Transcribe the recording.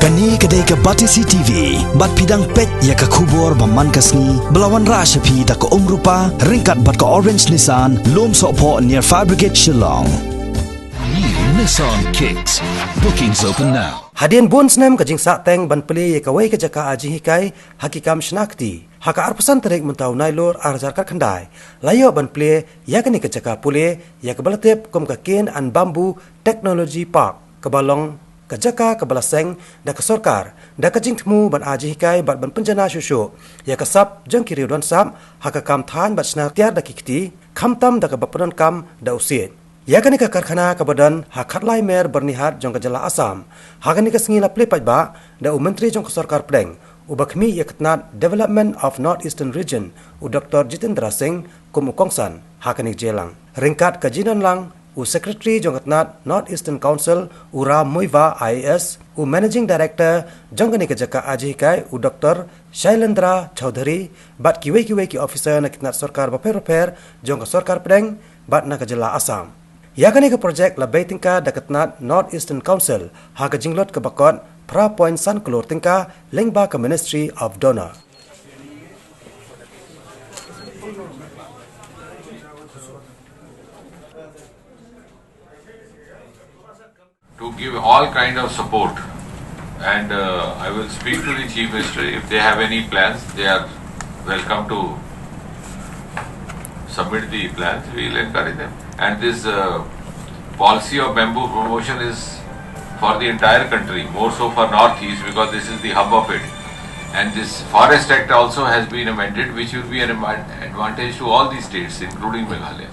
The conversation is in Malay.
Kani kedai ke Batisi TV, bat pidang pet ya ke kubur baman kasni, belawan rasa pi da ke rupa, ringkat bat ke Orange Nissan, lom sokpo near Fire Brigade Shillong. New Nissan Kicks. Bookings open now. Hadian bon senam ke jing teng ban peli ye kawai ke jaka aji hikai hakikam shnakti. Haka arpasan terik mentau nailor arjar kar khandai. Layo ban peli ya kani ke jaka pule ya ke balatep kom ke ken an bambu technology park ke balong ke jaka ke balaseng da ke sorkar da ke jing temu ban aji hikai bat ban penjana shushu ya ke sap jang kiri don sam haka kam than bat snar tiar da kikti khamtam da ke bapadan kam da usit. Ya kani ke karkhana ke badan hakat lai mer bernihat jong ke jala Asam. Hakani ke sengila plepat ba da menteri jong ke sorkar pedeng ubakmi ya ketnat Development of North Eastern Region u Dr. Jitendra Singh kum ukongsan hakani jelang. Ringkat ke jinan lang u Secretary jong ketnat North Eastern Council u Ram Muiva IAS u Managing Director jong kani ke jaka aji kai u Dr. Shailendra Chaudhary bat kiwei ki officer na ketnat sorkar baper jong ke sorkar pedeng bat na ke jala Asam. Ya kani ke projek labai tingka dakatnat North Eastern Council ha ke jinglot ke bakot pra point san kelur tingka lengba ke Ministry of Donor. To give all kind of support, and I will speak to the Chief Minister. If they have any plans, they are welcome to submit the plans. We will encourage them. And this policy of bamboo promotion is for the entire country, more so for Northeast because this is the hub of it. And this Forest Act also has been amended, which will be an advantage to all the states, including Meghalaya.